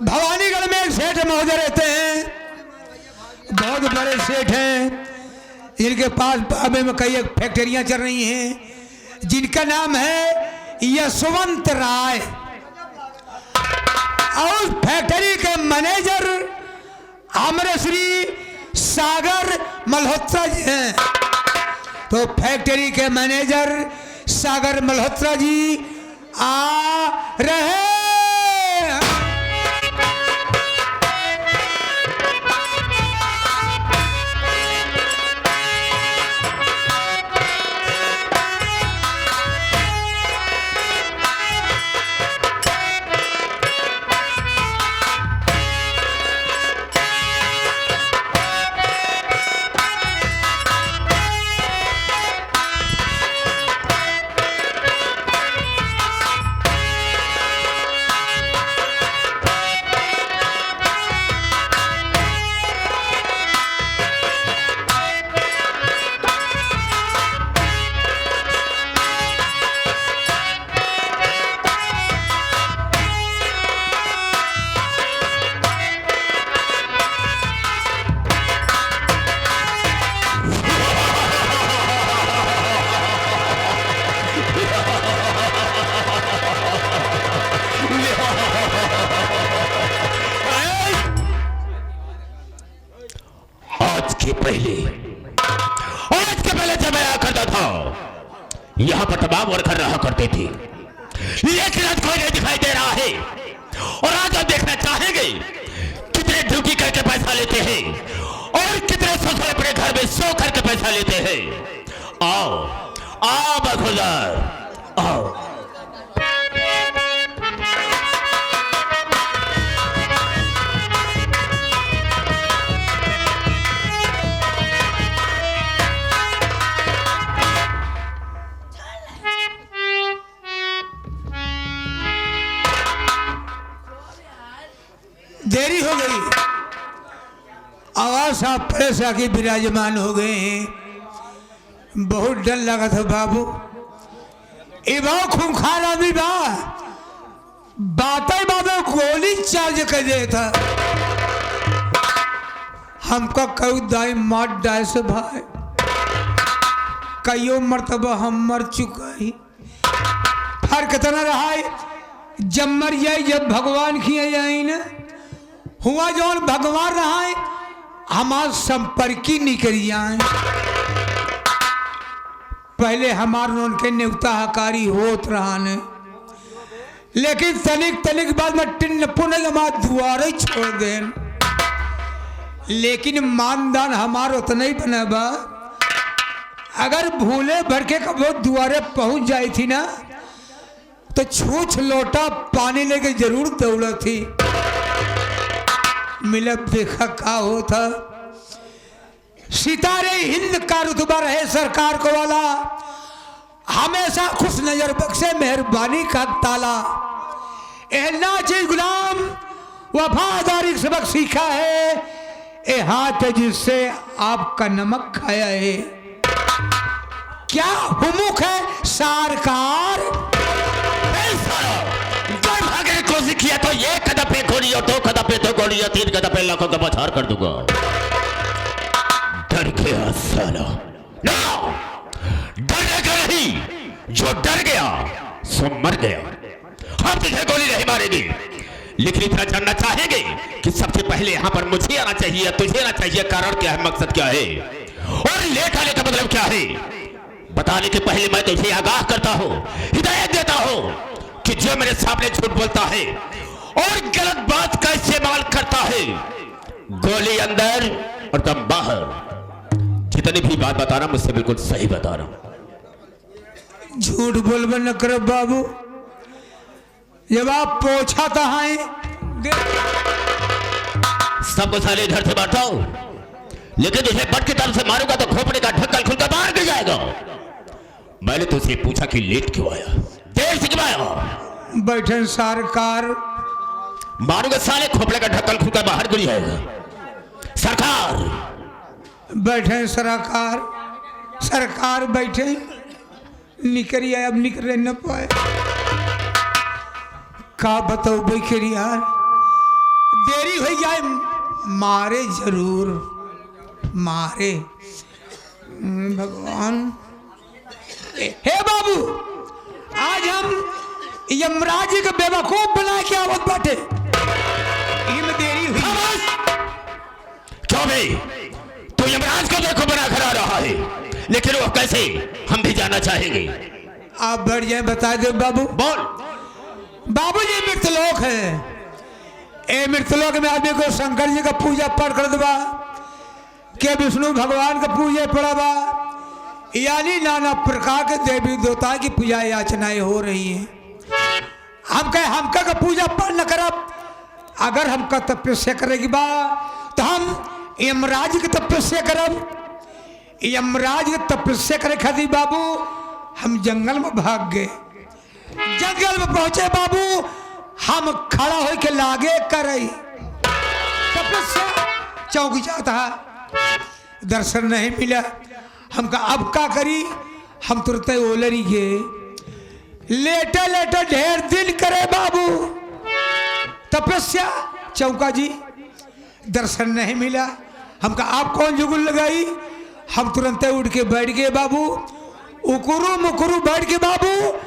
भवानीगढ़ में एक सेठ महोदय रहते हैं, बहुत बड़े सेठ हैं, जिनके पास बाबे में कई फैक्ट्रियां चल रही हैं, जिनका नाम है यशवंत राय। और फैक्ट्री के मैनेजर हमारे श्री सागर मल्होत्रा जी हैं। तो फैक्ट्री के मैनेजर सागर मल्होत्रा जी आ रहे। आज के पहले जब मैं आया करता था, यहाँ पर तमाम वर्कर रहा करते थे, लेकिन आज कोई नहीं दिखाई दे रहा है। और आज आप देखना चाहेंगे कितने ड्यूटी करके पैसा लेते हैं और कितने सोच अपने घर में सो करके पैसा लेते हैं। आओ आओ बखुदार आओ। देरी हो गई, आवाज आप प्रेस आके विराजमान हो गए हैं। बहुत डर लगा था बाबू, इबाओ खूंखार आदमी बा, बातें बातें गोली चार्ज कर देता। हमका कई दाई मार डाय से भाई, कईयों मरतबा हम मर चुका ही। फर्क इतना रहा है, जब मर जाए जब भगवान किए जाए न हुआ जौन भगवान रहा है, हमार संपर्की निकल जाए। पहले हमार उनके न्योता हकारी होत रहा ने, लेकिन तनिक तनिक बाद में टिन पुनः हमार दुआरे छोड़ दे। लेकिन मानदान हमार उतना ही बना बा, अगर भूले भर के कबो दुआरे पहुंच जाई थी ना, तो छूछ लोटा पानी लेके जरूर दौड़ा थी। मिलब देखा का होता, सितारे हिंद का रुतबा रहे सरकार को वाला, हमेशा खुश नजर बख्शे मेहरबानी का ताला। एहना चीज गुलाम वफादारी सबक सीखा है, ए हाथ जिससे आपका नमक खाया है। क्या हुमुक है सरकार, कोशिश किया तो ये कदम पे गोली और 2 कदम पे 2 गोली और 3 कदम पे लाखों का बछार कर दूंगा। डर गया साला, ना डरने का नहीं, जो डर गया सो मर गया। हम तुझे गोली नहीं मारेंगे, लेकिन इतना जानना चाहेंगे कि सबसे पहले यहाँ पर मुझे आना चाहिए, तुझे आना चाहिए। कारण क्या है, मकसद क्या है और लेट आने का मतलब क्या है, बताने के पहले मैं तुझे आगाह करता हूँ, हिदायत देता हूँ कि जो मेरे सामने झूठ बोलता है और गलत बात का इस्तेमाल करता है, गोली अंदर और दम बाहर। जितनी भी बात बता रहा मुझसे बिल्कुल सही बता रहा हूं। झूठ बोलबे न कर बाबू, जब आप पोछा तो है सबको साले इधर से मारता हूं, लेकिन तुझे बट की तरफ से मारूंगा तो खोपड़े का ढक्कन खुलकर बाहर गिर जाएगा। मैंने तुझसे पूछा कि लेट क्यों आया, देर से क्यों आया? बैठे सरकार, मारूंगा साले, खोपड़े का ढक्कन खुलकर बाहर गिर जाएगा। सरकार बैठे सरकार, सरकार बैठे निकल आए, अब निकल न पाए। का बताओ बेखर यार, देरी हो जाए मारे जरूर मारे। भगवान हे बाबू, आज हम यमराज जी का बेवकूफ बना के आवत बाटे, इनमें देरी हुई। क्यों भाई तू यमराज को देखो बना कर आ रहा है, लेकिन वो कैसे हम भी जानना चाहेंगे। आप बढ़ जाए बता दे बाबू। बोल। बाबू जी मृतलोक है, ए मृतलोक में आदमी को शंकर जी का पूजा पाठ कर दबा के विष्णु भगवान का पूजा पड़ा बा, यानी नाना प्रकार के देवी देवता की पूजा याचनाएं हो रही हैं। हमका का पूजा पाठ न करब, अगर हमका तपस्या करेगी बा तो हम यमराज की तपस्या करब। यमराज की तपस्या करे खातिर बाबू हम जंगल में भाग गए। जंगल में पहुंचे बाबू, हम खड़ा हो के लागे करे तपस्या, चौक जाता दर्शन नहीं मिला। हमका अब का करी, हम तुरंत ओलरी गए। लेटे लेटे ढेर दिन करे बाबू तपस्या, चौका जी दर्शन नहीं मिला। हमका आप कौन जुगुल लगाई, हम तुरंत उठ के बैठ गए बाबू। उकुरू मुकुरू बैठ के बाबू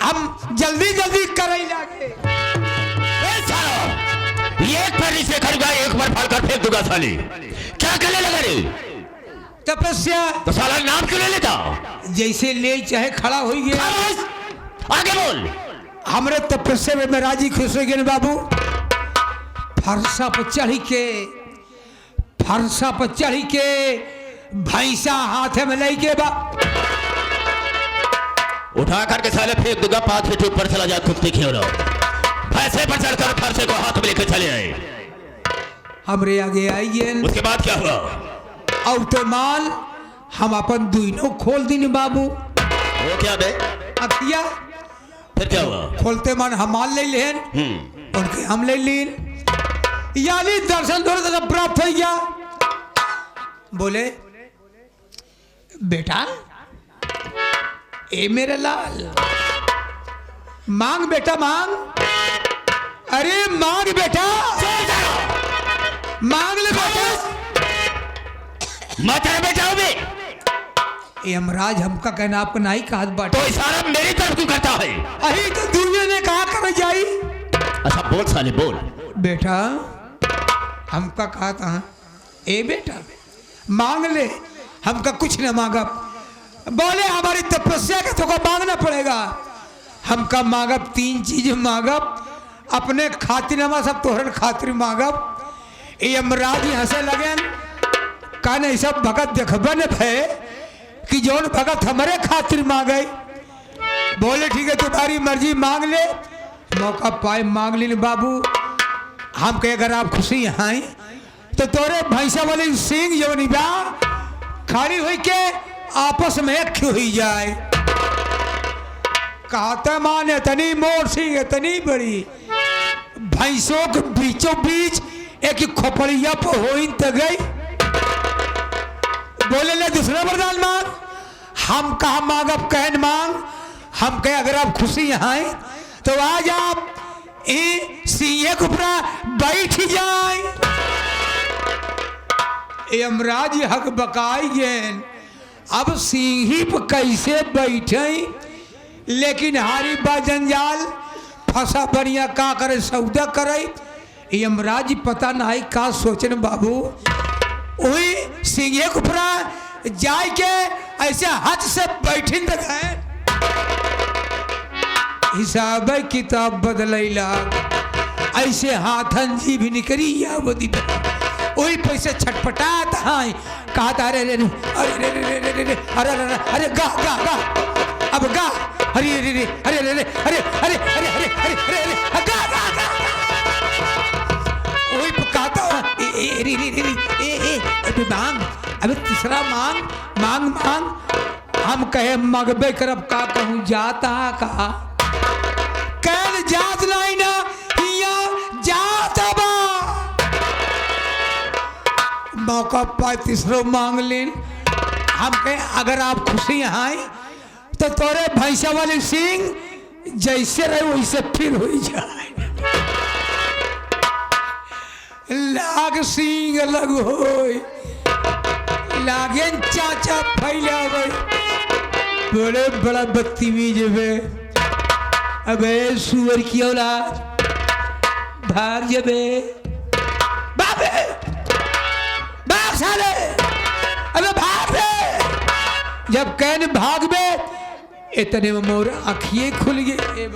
हम जल्दी जल्दी करे लागे। एक बार इसे खरीदा, एक बार फाड़ कर फेंक दूंगा साली। क्या करने लगा रे? तपस्या। तो साला नाम क्यों ले लेता? जैसे ले चाहे खड़ा हो गया। आगे बोल। हमरे तपस्या में राजी खुश हो गए बाबू। फरसा पर चढ़ी के भैंसा हाथ में ले के बा उठा करके साले फेंक दूंगा, 5 फीट ऊपर चला जा कुत्ते क्यों रहो। भैंसे पर चढ़कर फरसे को हाथ में लेकर चले आए। हमरे आगे आइए। उसके बाद क्या हुआ? अब तो माल हम अपन दुइनों खोल दी बाबू। वो क्या बे? अखिया। फिर क्या हुआ? खोलते मन हम माल ले लेन, उनके हम ले लेन, यानी दर्शन दोनों तरफ प्राप्त हो गया। बोले बेटा, ए मेरे लाल, मांग बेटा मांग। अरे मांग बेटा, मांग ले बेटा। माता बेटा हो बे। यमराज हमका कहना आपको नहीं कहा बात, तो इशारा मेरी तरफ क्यों करता है? अही तो दुनिया ने कहा कर जाई। अच्छा बोल साले बोल। बेटा हमका कहा था, ए बेटा मांग ले, हमका कुछ न मांगा। बोले हमारी तपस्या के तो मांगना पड़ेगा। हमका मांगब 3 चीज मांगब, अपने खातिरमा सब तोहरन खातिर मांगब। यमराज हंसे लगे, कहने ऐसा भगत देखबन भय कि जौन भगत हमारे खातिर मांगे। बोले ठीक है तुम्हारी मर्जी, मांग ले। मौका पाए मांग ले बाबू। हम कहे अगर आप खुशी हैं तो तोरे भैंसा वाले सिंह जो निभा खड़ी हुई के आपस में एक हुई जाए। कहते मान इतनी मोर सिंह इतनी बड़ी भैंसों के बीचों बीच एक खोपड़िया पर हो तो गई। बोले ले दूसरा वरदान मांग। हम कहा मांगब कहन मांग। हम कहे अगर आप खुशी हैं तो आज आप सिंह के ऊपर बैठ जाए। यमराज हक बकाई गेन, अब सिंह ही पर कैसे बैठे, लेकिन हारी बा जंजाल फंसा बढ़िया का करे सौदा करे। यमराज पता नहीं का सोचन बाबू। वही सिंह के ऊपर जाए के ऐसे हाथ से बैठिन है। हिसाब किताब बदलैला, ऐसे हाथन जी भी निकली या बदी वही पैसे छटपटात है। कहा अरे अरे अरे अरे अरे अरे गा गा गा अब गा, अरे अरे अरे अरे अरे अरे अरे अरे अरे अरे अरे गा गा गा। वही कहता ए मांग, अबे तीसरा मांग मांग मांग। हम कहे मगबे करब का कहूँ जाता का कल जात नहीं ना जात बा। मौका पाए तीसरो मांग लेन। हम कहे अगर आप खुशी हैं तो तोरे भैंसा वाले सिंह जैसे रहे वैसे फिर हो जाए। नाग सिंह अलग होई लागेन चाचा फैलावे बड़े बड़ा बदतमीज बे। अबे सुअर की औलाद भाग जबे बाबे भाग साले अबे भाग बे। जब कहने भाग बे इतने में मोर आँखिए खुल गई।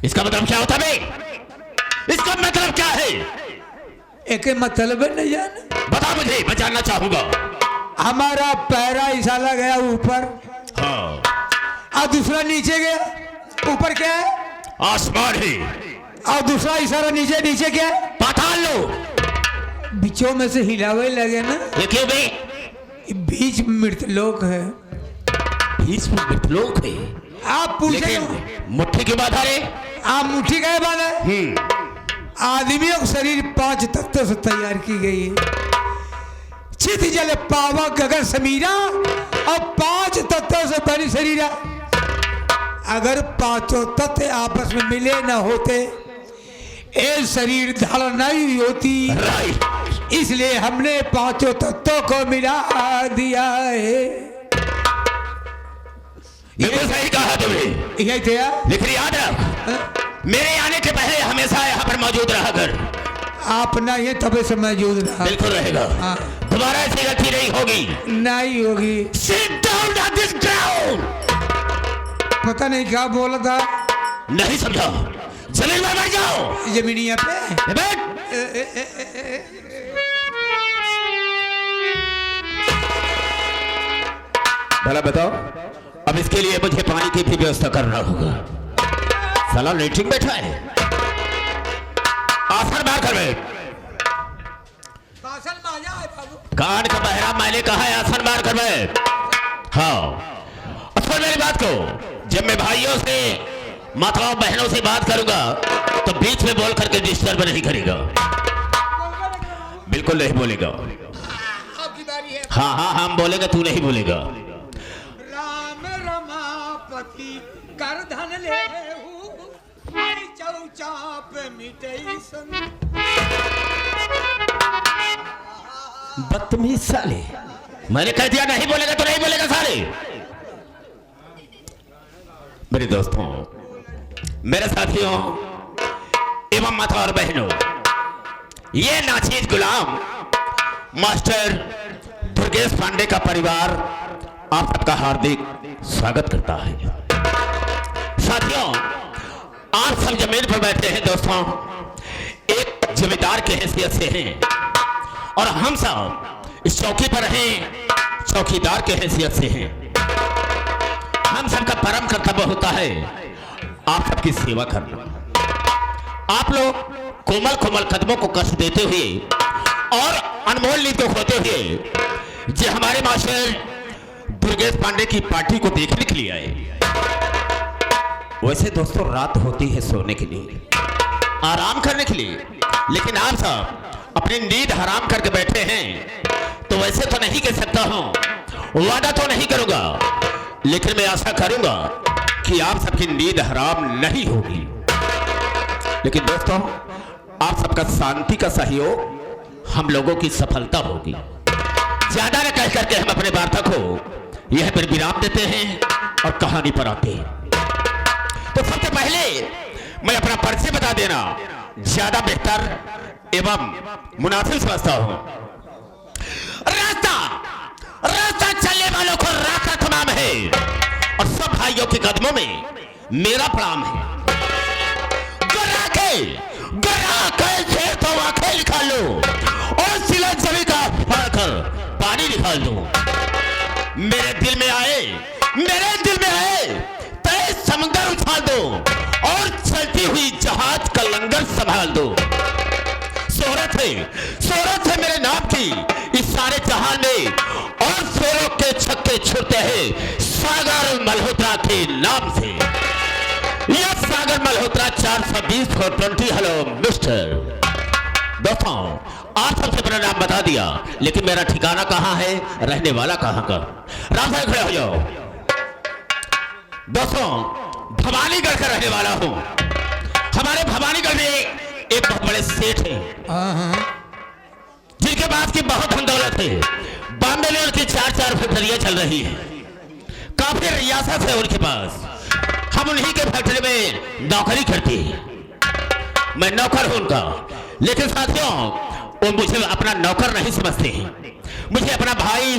इसका मतलब क्या होता है? इसका मतलब क्या है? एक मतलब नहीं जाना। बता मुझे, मैं जानना चाहूंगा। हमारा पैरा इशारा गया ऊपर, हाँ, और दूसरा नीचे गया। ऊपर क्या है? आसमान है। और दूसरा इशारा नीचे, नीचे क्या है? पाताल लो। बीचों में से हिलावे लगे ना। ये क्यों बे? बीच में मृतलोक है। बीच में मृतलोक है? आप पूछे मुट्ठी की बात है। आप मुट्ठी का बात है। आदमियों का शरीर 5 तत्वों से तैयार की गई है। चित जल पावा गगन समीरा और 5 तत्वों से बनी शरीर। अगर 5 तत्व आपस में मिले न होते ये शरीर धारण नहीं होती। इसलिए हमने 5 तत्वों को मिला दिया है। बिल्कुल सही कहा तुमने। यही थे लेकिन याद रख, मेरे आने के पहले हमेशा यहाँ पर मौजूद रहा कर। आप ना ये तबे से मौजूद रहा। बिल्कुल रहेगा। हाँ। दोबारा ऐसी गलती नहीं होगी। नहीं होगी। Sit down on this ground। पता नहीं क्या बोला था। नहीं समझा? जमीन में बैठ जाओ। जमीनिया पे बैठ। भला बताओ, अब इसके लिए मुझे पानी की भी व्यवस्था करना होगा। साला लेटरिन बैठा है। आसन मार कर बैठ। कान का बहरा मैंने कहा है, आसन मार कर बैठ। हाँ, सुन मेरी बात को। जब मैं भाइयों से, माताओं बहनों से बात करूंगा तो बीच में बोल करके डिस्टर्ब नहीं करेगा। बिल्कुल नहीं बोलेगा। हाँ हाँ, हम बोलेगा, तू नहीं बोलेगा। राम रमापति कर धन ले चौचाप मिटई संग। बदतमीज साले। मैंने कह दिया नहीं बोलेगा तो नहीं बोलेगा साले। मेरे दोस्तों, मेरे साथियों एवं माता और बहनों, ये नाचीज गुलाम मास्टर दुर्गेश पांडे का परिवार आप सबका हार्दिक स्वागत करता है। साथियों, आप सब जमीन पर बैठे हैं दोस्तों, एक जमींदार के हैसियत से हैं, और हम सब इस चौकी पर हैं चौकीदार के हैसियत से हैं। हम सबका परम कर्तव्य होता है आप सबकी सेवा करना। आप लोग कोमल कोमल कदमों को कष्ट देते हुए और अनमोल नींद को खोते हुए जो हमारे मास्टर दुर्गेश पांडे की पार्टी को देखने के लिए आए। वैसे दोस्तों रात होती है सोने के लिए, आराम करने के लिए, लेकिन आप सब अपनी नींद हराम करके बैठे हैं। तो वैसे तो नहीं कह सकता हूं, वादा तो नहीं करूंगा, लेकिन मैं आशा करूंगा कि आप सबकी नींद हराम नहीं होगी। लेकिन दोस्तों, आप सबका शांति का सहयोग हम लोगों की सफलता होगी। ज्यादा न कह करके हम अपने वार्ता को यह पर विराम देते हैं और कहानी पर आते हैं। तो सबसे पहले मैं अपना परिचय बता देना ज्यादा बेहतर एवं मुनासिब समझता हूं। रास्ता चलने वालों को रास्ता तमाम है, और सब भाइयों के कदमों में मेरा प्रणाम है। गरा के शेर तो आंखें निकाल लो और सिला जमी का फाड़कर पानी निकाल दो। मेरे दिल में आए तेज समंदर उछाल दो और चलती हुई जहाज का लंगर संभाल दो। शोहरत है मेरे नाम की इस सारे जहान में, और शेरों के छक्के छुड़ते हैं सागर मल्होत्रा के नाम से। यह सागर मल्होत्रा 420 420। हेलो मिस्टर दोस्तों, आप सबसे बड़ा नाम बता दिया, लेकिन मेरा ठिकाना कहाँ है, रहने वाला कहाँ का? राम साहब खड़े हो जाओ। दोस्तों, भवानीगढ़ का रहने वाला हूँ। हमारे भवानीगढ़ में एक बहुत बड़े सेठ हैं, जिनके पास की बहुत धन दौलत है। बॉम्बे में उनकी 4 फैक्ट्रियां चल रही है, काफी रियासत है उनके पास। हम उन्हीं के फैक्ट्री में नौकरी करते हैं। मैं नौकर हूं उनका, लेकिन साथियों, वो मुझे अपना नौकर नहीं समझते हैं, मुझे अपना भाई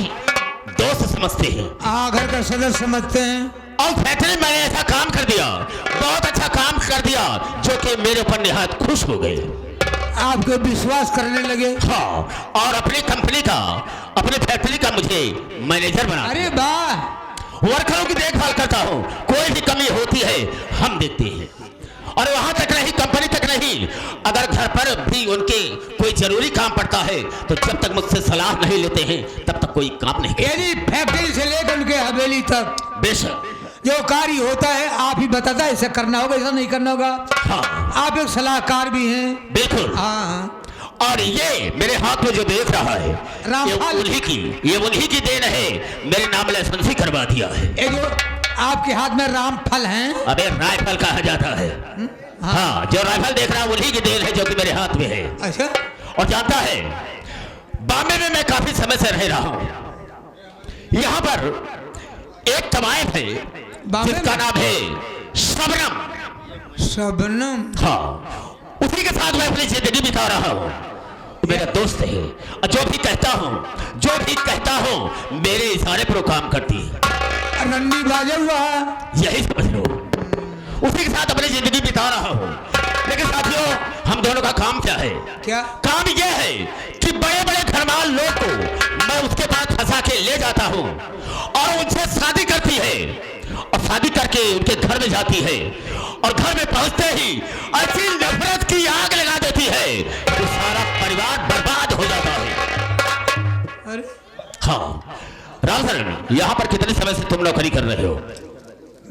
दोस्त समझते हैं, घर का सदस्य समझते हैं। और फैक्ट्री में मैंने ऐसा काम कर दिया, बहुत अच्छा काम कर दिया, जो कि मेरे ऊपर निहायत खुश हो गए, आपको विश्वास करने लगे। हाँ, और अपनी कंपनी का, अपनी फैक्ट्री का मुझे मैनेजर बना। अरे वाह! वर्करों की देखभाल करता हूँ, कोई भी कमी होती है हम देखते हैं। और वहां तक नहीं, कंपनी तक नहीं, अगर घर पर भी उनके कोई जरूरी काम पड़ता है तो जब तक मुझसे सलाह नहीं लेते हैं तब तक कोई काम नहीं करते। यानी फैक्ट्री से लेकर उनके हवेली तक बेशक जो कार्य होता है आप ही बताता है, ऐसा करना होगा, ऐसा नहीं करना होगा। हाँ, आप एक सलाहकार भी हैं। बिल्कुल। हाँ। और ये मेरे हाथ में जो देख रहा है, ये उन्हीं की देन है। मेरे नाम लाइसेंसी करवा दिया है। ये जो आपके हाथ में रामफल हैं, अबे राइफल कहा जाता है। हाँ, जो राइफल देख रहा है उन्हीं की देन है, जो कि मेरे हाथ में है। अच्छा। और जानता है, बॉम्बे में मैं काफी समय से रह रहा हूँ। यहाँ पर एक तवायफ है जिसका नाम है शबनम। शबनम? हाँ, उसी के साथ मैं अपनी जिंदगी बिता रहा हूँ। मेरा दोस्त है, और जो भी कहता हूँ मेरे इशारे पर वो काम करती है। रंडी बाजा हुआ है, यही समझ लो। उसी के साथ अपनी जिंदगी बिता रहा हूँ। लेकिन साथियों, हम दोनों का काम क्या है? क्या काम यह है कि बड़े बड़े घरमाल लोग को मैं उसके पास फंसा के ले जाता हूँ, और उनसे शादी करती है, और शादी करके उनके घर में जाती है, और घर में पहुंचते ही ऐसी नफरत की आग लगा देती है कि सारा परिवार बर्बाद हो जाता है। अरे हाँ रामचरण, यहाँ पर कितने समय से तुम नौकरी कर रहे हो?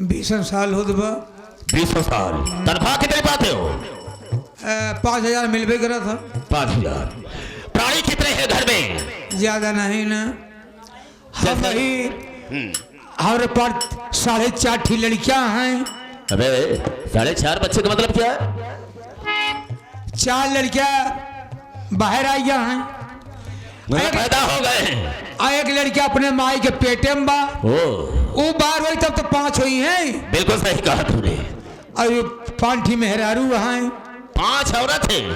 20 साल हो दबा। 20 साल। तनख्वाह कितने पाते हो? 5000 मिलबे करा था। 5000। प्राणी कितने हैं घर में? ज्यादा नहीं ना, हम ही हमारे पास 4.5 लड़कियां हैं। अबे 4.5 बच्चे का मतलब क्या है? 4 लड़कियां बाहर आई हैं, पैदा हो गए हैं, और एक लड़कियां अपने माई के पेटे में बा। वो बाहर हुई तब तो 5 हुई हैं। बिल्कुल सही कहा तूने। और ये 5 मेहरारू हैं। 5 औरत हैं।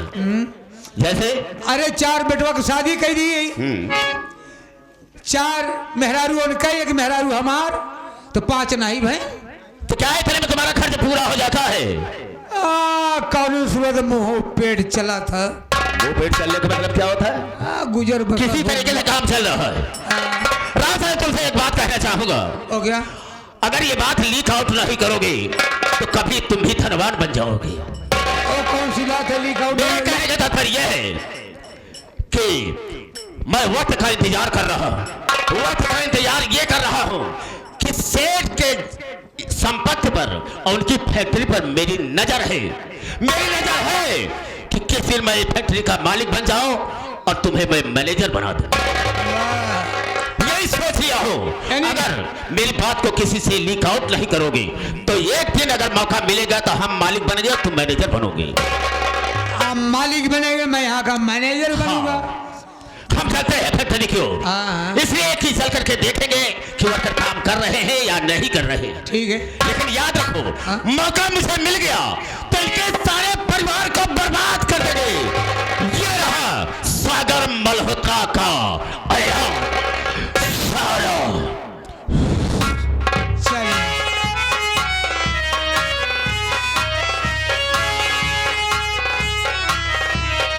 जैसे? अरे 4 बेटवा की शादी कर दी। 4 मेहरारू उनका, एक मेहरारू हमार, तो 5 नहीं भाई। तो क्या इतने में तुम्हारा खर्च पूरा हो जाता है? कौन सूरत मुंह पेट चला था। वो पेट चलने का मतलब क्या होता है? गुजर किसी तरीके से काम चल रहा है। राज साहब, तुमसे एक बात कहना चाहूंगा। ओ क्या? अगर ये बात लीक आउट नहीं करोगे तो कभी तुम भी धनवान बन जाओगे। कौन सी बात है लीक आउट? मेरे कहने का तात्पर्य है कि मैं वक्त का इंतजार कर रहा हूं। वक्त का इंतजार ये कर रहा हूं कि सेठ के संपत्ति पर और उनकी फैक्ट्री पर मेरी नजर है। मेरी नजर है कि किस दिन मैं फैक्ट्री का मालिक बन जाऊं और तुम्हें मैं मैनेजर बना दूं। यही सोच लिया हो। अगर मेरी बात को किसी से लीक आउट नहीं करोगे तो एक दिन अगर मौका मिलेगा तो हम मालिक बनेंगे और तुम मैनेजर बनोगे। आप मालिक बनेंगे, मैं यहाँ का मैनेजर बनूंगा। हम चलते हैं फैक्ट्री की ओर, इसलिए कि चल करके देखेंगे कि वर्कर काम कर रहे हैं या नहीं कर रहे हैं। ठीक है, लेकिन याद रखो, मौका मुझे मिल गया तो इनके सारे परिवार को